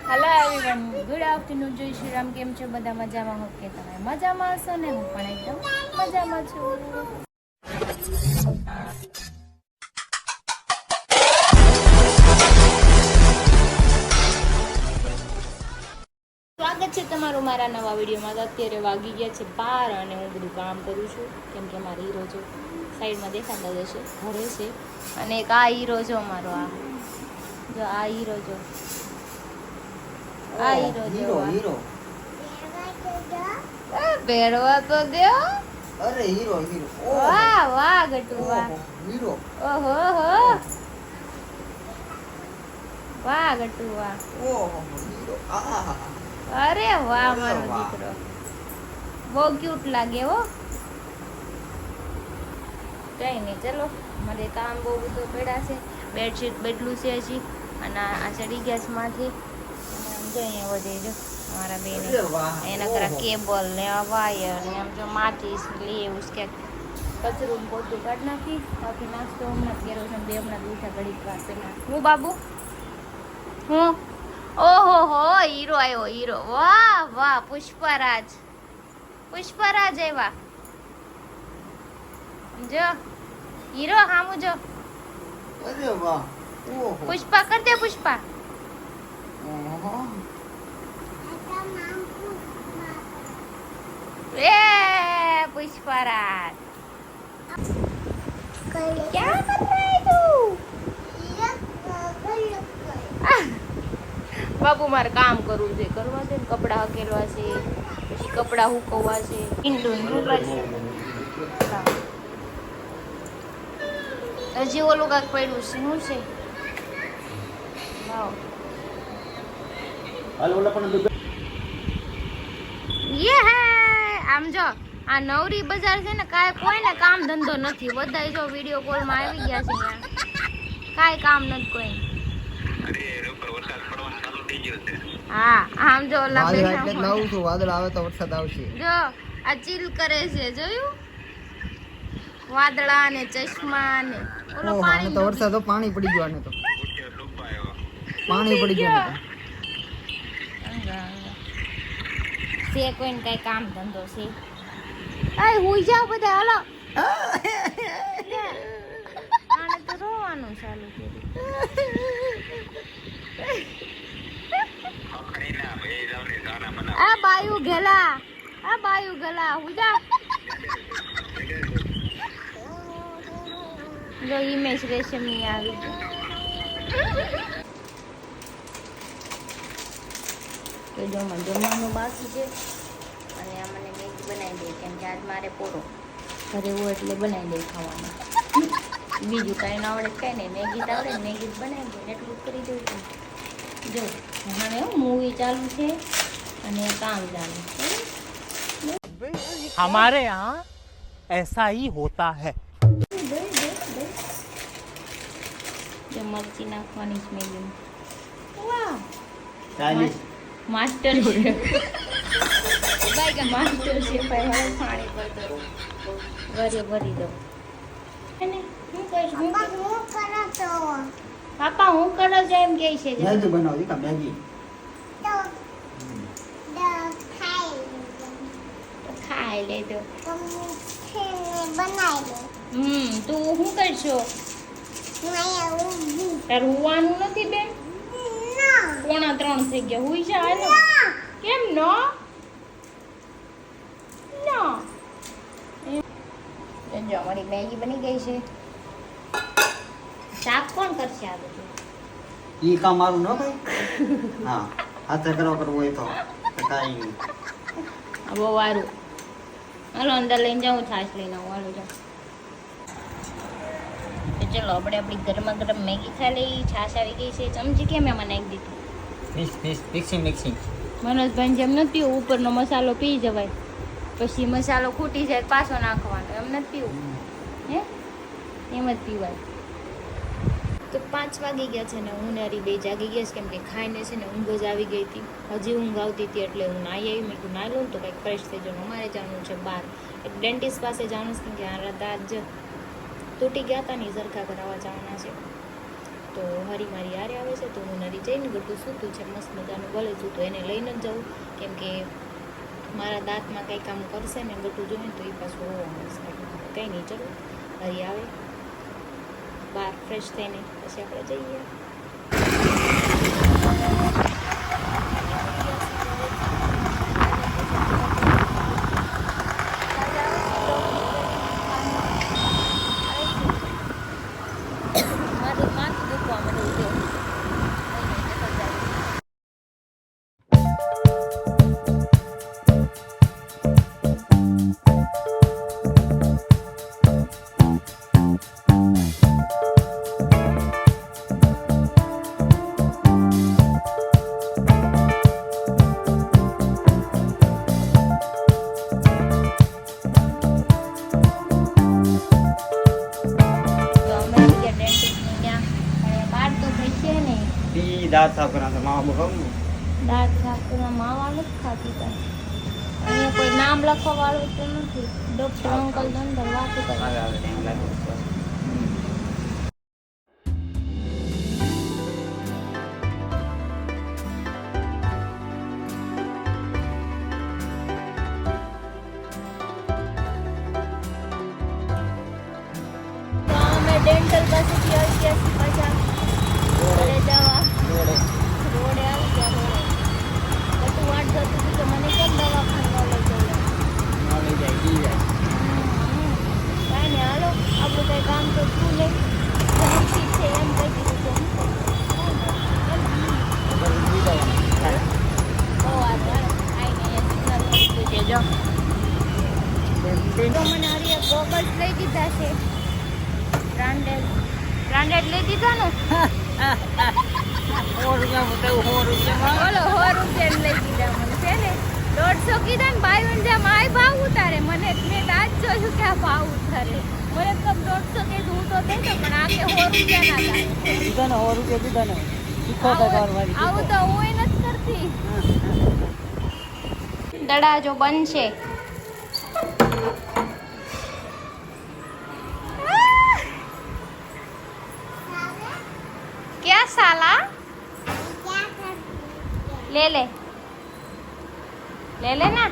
Hello everyone, good afternoon. જય શ્રી રામ. કેમ છો બધા? મજામાં હો કે તમે મજામાં હશો ને? હું પણ એકદમ મજામાં છું. સ્વાગત છે તમારું મારા નવા વિડીયોમાં. અત્યારે વાગી ગયા છે 12 અને હું બધું કામ કરું છું કેમ કે મારી હીરો જો સાઈડમાં દેખાતા જશે ઘરે છે. અને એક આ હીરો જો મારો, આ જો આ હીરો જો, આ હીરો જો, હીરો ભેળવા તો દો. અરે હીરો હીરો વાહ વાહ ગટુ વાહ. હીરો ઓહો હો, વાહ ગટુ વાહ. ઓહો હીરો આહા. અરે વાહ અરે મારો વાહ. દીકરો બહુ ક્યુટ લાગે હો. કઈ નહીં, ચલો મારે કામ બહુ બધું પડ્યા છે. બેડશીટ બદલું છે હજી અને આ ચડી ગયા છે માથે. અને આમ જો અહીંયા વધે જો મારા બેને અરે વાહ. એના કરા ઓહો. કેબલ ને આ વાયર ને આમ જો માચીસ લે ઉસકે કચરું ને પોતું કાઢી નાખી. બાકી નાસ્તો હમણાં કેરોસન બે હમણાં દૂધા ઘડીક વાર પહેલા. હું બાબુ હું ઓહો હો, હીરો આવ્યો હીરો. વાહ વાહ, પુષ્પરાજ પુષ્પરાજ આવ્યા જો હીરો. હામું જો અરે વાહ. ઓહો. પુષ્પા કર દે પુષ્પા. ઓહો. એ પુષ્પરાજ क्या कर रहा है तू? બાબુ મારે કામ કરવું છે, કરવા છે ને કપડાં હકેલવા છે, પછી કપડાં હુકવવા છે. ઈંડું શું કરશે? હજી ઓલું કાંઈક પડ્યું છે. શું છે? વાવ. યે હે. આમ જો આ નવરી બજાર છે ને, કાંઈ કોઈને કામ ધંધો નથી. બધા જો વિડીયો કોલમાં આવી ગયા છે ત્યાં. કાંઈ કામ નથી કોઈ. હા આમ જો ઓલા વાદળ બેઠા એટલે જ લાવું છું, વાદળ આવે તો વરસાદ આવશે. જો આ ચીલ કરે છે, જોયું? વાદળા ને ચશ્મા ને ઓલો ઓહો, આને પાણી તો વરસાદ પાણી પડી ગયું. આને તો પાણી પડી ગયું. છે કોઈને કઈ કામ ધંધો છે? આય હુઈ જાવ બધા, હાલો. આને તો રોવાનું ચાલુ કર્યું. આ બાયુ ગેલા, આ બાયુ ગેલા, હુઈ જા. જો ઈમેજ રેશમી આવી ગઈ. તો જો મને જમવાનું બાકી છે અને આ મને મેગી બનાવી દે કેમ કે આજ મારે પોરો ઘરે હોય એટલે બનાવી દે ખાવાનું. બીજું કાંઈ ના આવડે કાંઈ નહીં, મેગી તો આવડે ને, મેગી જ બનાવી દે એટલું કરી દઉં છું. જો હવે મૂવી ચાલુ છે અને કામ ચાલુ છે. हमारे यहाँ ऐसा ही होता है. જો મરચી નાખવાની છે મેગીમાં. વાહ, ચાલીસ. Master chef. માસ્ટર શેફ આવ્યા પાણી ભરતો ઘરે ભરી દો. એને હું કહીશ, હું પાપા હું કરો છો એમ કહે છે. મેગી બનાવો દીકા, મેગી. ખાઈ લેજો. તું શું કરશો? તારું હુવાનું નથી બેન? 2:45 થઈ ગયા, હુઈ જા. હાલો. કેમ નો નો? જો અમારી મેગી બની ગઈ છે. શાક કોણ કરશે આ બધું? ઈ કામ મારું ન ભાઈ. હા, હાથે કરવા કરવું હોય તો કાંઈ નહીં. આ બહુ સારું. હાલો અંદર લઈને જાઉં, છાશ લઈને આવું. હાલો જાઉં. તો ચલો આપણે આપણી ગરમા ગરમ મેગી ખાઈ લઈ. છાશ આવી ગઈ છે. ચમચી કેમ એમાં નાખી દીધી? મિક્સિંગ. મનોજભાઈ જેમ નથી પીવું, ઉપરનો મસાલો પી જવાય, પછી મસાલો ખૂટી જાય પાછો નાખવાનો, એમ નથી પીવું. હે એમ જ પીવાય. તો 5 વાગી ગયા છે ને હું ને હરી બે જાગી ગયા છે કેમ કે ખાઈને છે ને ઊંઘ જ આવી ગઈ હતી. હજી ઊંઘ આવતી હતી એટલે હું નાહી આવી. મેં નાહી લઉં તો કંઈક ફ્રેશ થઈ જવાનું. અમારે જવાનું છે બહાર, એક ડેન્ટિસ્ટ પાસે જવાનું છે કેમ કે આ દાંત જ તૂટી ગયા હતા ને, સરખા કરાવવા જવાના છે. તો હરી મારી હારે આવે છે તો હું નરી જઈને ગટું સૂતું છે મસ્ત મજાનું ભલે સૂતું એને લઈને જ જવું કેમ કે મારા દાંતમાં કંઈ કામ કરશે ને ગટું જોઈએ તો એ પાછું હોવાનું કંઈ નહીં ચલો હરી આવે બહાર ફ્રેશ થઈને પછી આપણે જઈએ દાંત સાફ કરવાના માવા બગાવું દાંત સાફ કરવા માવા નથી ખાતી કાંઈ અહીંયા કોઈ નામ લખવા વાળું તો નથી ડોક્ટર અંકલ અંદર વાતો કરે આવે ટાઈમ લાગે તો અમે ડેન્ટલ પાસેથી આવી ગયા છીએ પાછા ઘરે જવા રોડે આવી ગયા રોડે બધું વાટ જતું હતું કે મને કેમ દવાખાને લઈ જવું લઈ જાય ઈ જાય કાંઈ નહીં હાલો આપણું કંઈ કામ તો શું નહીં ઠીક છે એમ કહી દીધું તો બહુ વાત આવીને સિગ્નલ કહેજો તો મને હરિયા ગોગલ્સ લઈ દીધા છે બ્રાન્ડેડ લઈ દીધા ને બોલો 100 રૂપિયા લઈ દીધા મને છે ને 150 કીધા ને ભાઈ જેમ આ ભાવ ઉતારે મને મેં આજ જોયું કે આ ભાવ ઉતારે મને તો 150 કે હું તો દઈ દઉં પણ આ કે 100 રૂપિયા ના થાય દીધા ને 100 રૂપિયા દીધા ને શીખો તો કરવાની આવું તો હું નથી કરતી દડા જો બનશે क्या साला ले ले ले लेना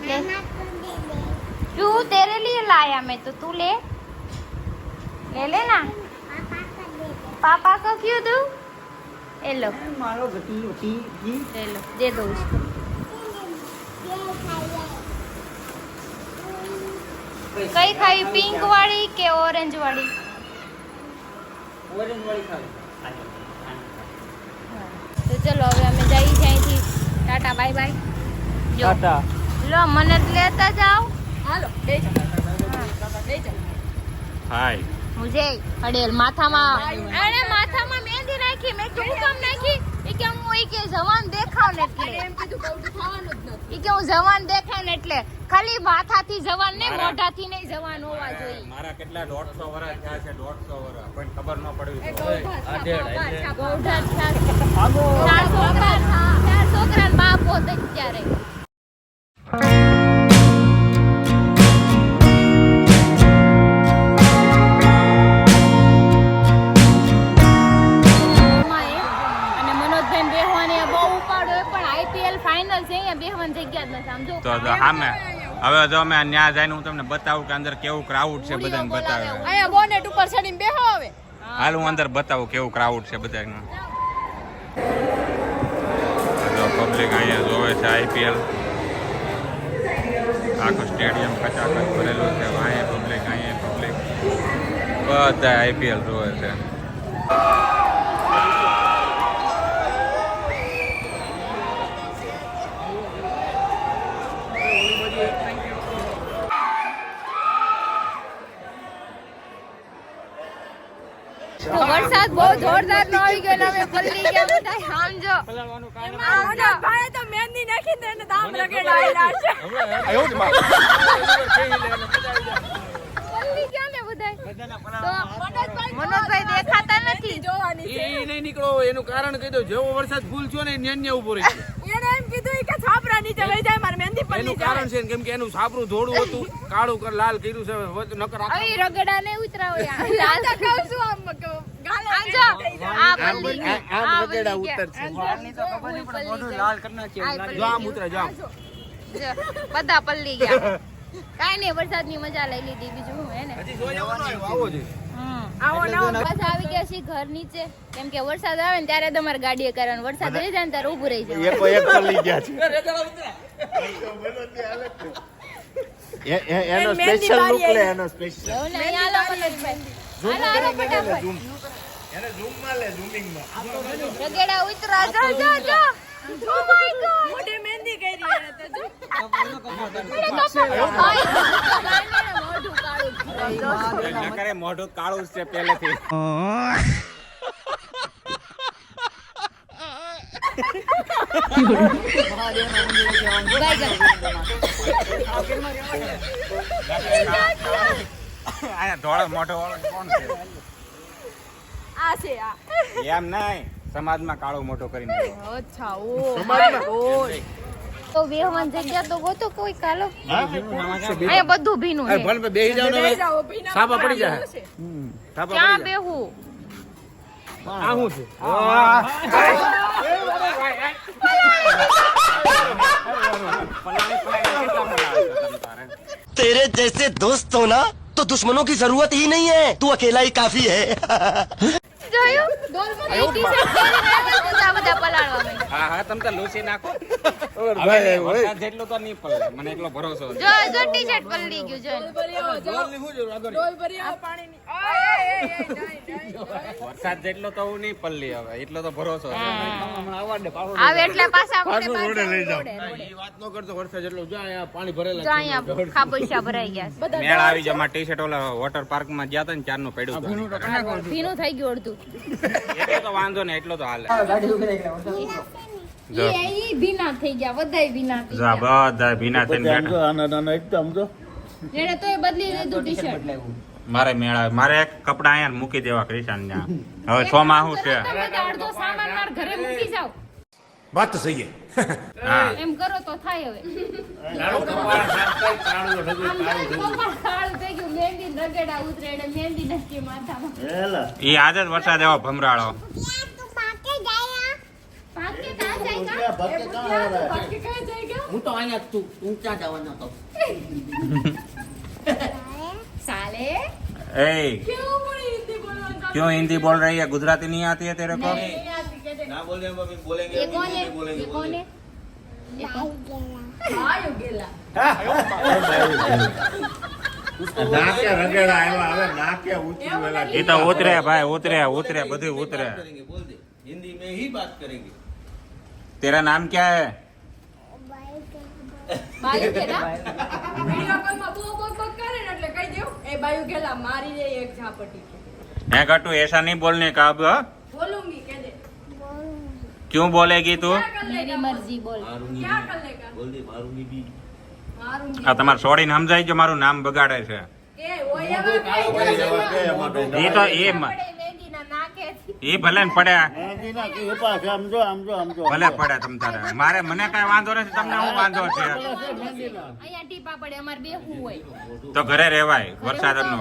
ले क्यों तेरे लिए लाया मैं तो तू ले ले लेना पापा को क्यों दूं ये लो મારો ગટી ઉઠી જી ले लो दे दो उसको कई खाई पिंक वाली के ऑरेंज वाली ઓરેન્જ વાળી ખાવી તો ચલો હવે અમે જઈ ત્યાંથી ટાટા બાય બાય જો ટાટા લો મને જ લેતા જાઓ હાલો બેસો બેસો हाय મુજે અડેલ માથામાં અરે માથામાં મહેંદી નાખી મેં કેવું કામ નાખી એ કે હું એ કે જવાન દેખાવ ને એટલે એમ કીધું બહુ તો ખાવાનું જ નથી એ કે હું જવાન દેખાવ ને એટલે ખાલી માથાથી જવાન ને મોઢાથી નહીં જવાન હોવા જોઈએ મારા કેટલા 150 વર્ષ થયા છે 150 વર્ષ કોઈ ખબર ન પડવી એ તો ગૌઢા થયા ચાર છોકરા બાપ હોત ત્યારે અને મનોજભાઈ બેહવાની બહુ ઉપાડો પણ આઈપીએલ ફાઇનલ છે અહીંયા બેહવાની જગ્યા જ નથી આમ જો તો સામે હવે જો અમે ન્યા જઈને હું તમને બતાવું કે અંદર કેવું ક્રાઉડ છે બધાને બતાવે અહીંયા બોનેટ ઉપર ચડીને બેહો હવે હાલ હું અંદર બતાવું કેવું ક્રાઉડ છે બધાનું જો પબ્લિક અહીંયા જોવે છે આઈપીએલ આખું સ્ટેડિયમ ખચાખચ ભરેલું છે અહીંયા પબ્લિક બધા આઈપીએલ જોવે છે વરસાદ બહુ જોરદાર નો આવી ગયો અમે પલ્લી ગયા બધા આમ જો ભાઈ તો મહેંદી નાખી દે ને દામ રગડાયેલા છે પલ્લી ગયા ને બધા તો મનોજભાઈ દેખાતા નથી જોવાની છે એ નહીં નીકળો એનું કારણ કહી દો જેવો વરસાદ ફૂલ થયો ને ન્યાન્યા ઉભો રહી ગયો એને એમ કીધું કે છાપરા નીચે લઈ જાય મારે મહેંદી પર એનું નહીં કારણ છે કેમ કે એનું સાપરું ધોળું હતું કાળું લાલ કર્યું છે નકર આવી રગડા ને ઉતરાવો યાર જાય કહું છું આમ આમ જો આ પલ્લી ગઈ આમ આ રગેડા પલ્લી ગયા. ઉતરશે. વાળની તો ખબર નહીં પણ મોઢું લાલ કરી નાખ્યું એવું લાગે. જો આમ ઉતરે જો આમ. જો, બધા પલ્લી ગયા કાઈ નહીં વરસાદની મજા લઈ લીધી બીજું હું હે ને હજી જોઈ આવવાનો આવ્યો, આવો છે. આવો નવો પાછા આવી ગયા છે ઘર નીચે કેમ કે વરસાદ આવે ને ત્યારે તમારે ગાડીએ કરવાનું વરસાદ રહી જાય ને ત્યારે ઊભું રહી જાય એક પલ્લી ગયા છે. એનો સ્પેશિયલ લુક લે એનો સ્પેશિયલ. એવું ને અહીંયા હાલો પલટભાઈ. હાલો હાલો ફટાફટ એને ઝૂમ માં લે ઝૂમિંગ માં. રગેડા ઉતરા જો જો જો ઓ માય ગોડ મોઢે મહેંદી કરી એને તો જો. મોઢું કાળું એટલે કરે મોઢું કાળું જ છે પહેલેથી. આયા ધોળો મોઢો વાળો કોણ છે? આ છે આ. એમ નહીં, સમાજમાં કાળો મોઢો કરીને આવ્યો. અચ્છા ઓ તો બેહવાન જગ્યા તો ગોતો કોઈ કાલો હા? અહીંયા બધું ભીનું એ છે ભણ પે બેહી જાવ ને હવે. જાઓ ભીના સાપા પડી જાય. છે. સાપા ક્યાં પડી જાય. બેહું આ શું છે? तेरे जैसे दोस्त हो ना तो दुश्मनों की जरूरत ही नहीं है तू अकेला ही काफी है જોયું ડોલમાં ટી-શર્ટ પહેરીને આવ્યા બધા પલાળવા માંડ્યા. હા હા તમે તો લૂસી નાખો. હવે વરસાદ જેટલો તો નહીં પડે, મને એટલો ભરોસો છે. જો જો ટી-શર્ટ પલળી ગયું જો ભરી આવો, જાઓ. ડોલની શું જરૂર આગળ? ડોલ ભરી આવો પાણીની. ઓય, એ, નહીં. વરસાદ જેટલો તો હું નહીં પલ્લી હવે, એટલો તો ભરોસો છે. આવે એટલે પાછા આપણે પાછું રોડે લઈ જાઓ. રોડે. એ વાત ન કરતો વરસાદ જેટલો જો અહીંયા પાણી ભરેલા જો અહીંયા ખાબોચિયા ભરાઈ ગયા છે. મેળ આવી જાય. મારા ટી-શર્ટ ઓલા વોટર પાર્ક માં ગયા હતા ને ચારનું પડ્યું હતું. ભીનું થઈ ગયું અડધું એટલો તો વાંધો નહીં, એટલો તો હાલે. ગાડી ઉભી રહી એટલે વરસાદ જો. ઈ ભીના થઈ ગયા બધાય ભીના થઈ જો આ બધા ભીના થઈને બેઠા. એને તોય બદલી લીધું ટી-શર્ટ બદલાયું. મારે મેળ આવે. મારે એક કપડા અહીંયા મૂકી દેવા ક્રિશાન ત્યાં. હવે છોમાં શું છે? તમે બધા અડધો સામાન માર ઘરે મૂકી જાઓ વાત તો સહી હા એમ કરો તો થાય હવે આમ તો કપાળ કાળું થઈ ગયું મહેંદી રગેડા ઉતરે એટલે મહેંદી નથી માથામાં ઈ આજે જ વરસાદ એવો ભમરાળો. પાકે કાં જાય બાકી કઈ જાય ગયા? હું તો અહીંયા તું ઊંચા જવાનો હતો. साले ए કેવું પડી હિન્દી બોલવાનું? क्यों हिंदी बोल रही है? गुजराती नहीं आती है तेरे को? ના બોલે મમ્મી બોલેંગે ये कौन है ये कौन है આયો ગેલા. નાકે રગેડા આવ્યા હવે નાકે ઉતરી વેલા. ये तो उतरे भाई, उतरे उतरे બધું उतरे. बोल दे हिंदी में ही बात करेंगे. तेरा नाम क्या है? बाजू के ना વિડિયો કોલમાં બો બો બો કરે ને એટલે કહી દેવું એ બાયુ ગેલા મારી દે એક ઝાપટી. है गट्टू, ऐसा नहीं बोलने का अब. हाँ? બોલુંગી કે દે. क्यों बोलेगी तू? क्या कर मेरी लेगा? मर्जी बोल क्या कर लेगा? बोल दे मारूंगी भी. મારુંગી. આ તમારે છોડીને સમજાય કે મારું નામ બગાડે છે. એ ઓય હવે કઈ દે. એ તો એ मेहंदी ना नाके એ ભલે ને પડે, ભલે પડે તમ તારે. મારે મને કઈ વાંધો નથી, તમને શું વાંધો છે? અહીંયા ટીપા પડે અમાર બેહવું હોય તો ઘરે રહેવાય વરસાદનો.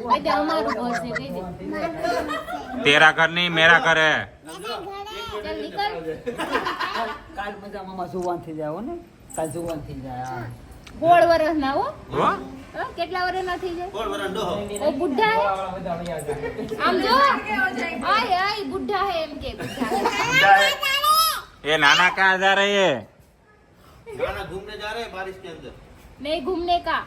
કહી દે અમારું ઘર છે કહી દે તેરા ઘર નહીં, મેરા ઘર હે. ચાલ નીકળ કાલ મજા મામા જુવાન થઈ જાય હો ને કાલ જુવાન થઈ જાય હા. 16 વર્ષ ના હો હો? હા, કેટલા વર્ષ ના થઈ જાય बोल वरन दो. ઓ બુઢા હે બધા વયા જાય. આમ જો આય આય બુઢા હે એમ કે બુઢા હે ये नाना कहाँ जा रही है? गाना घूमने जा रहे हैं बारिश के अंदर. नहीं घूमने का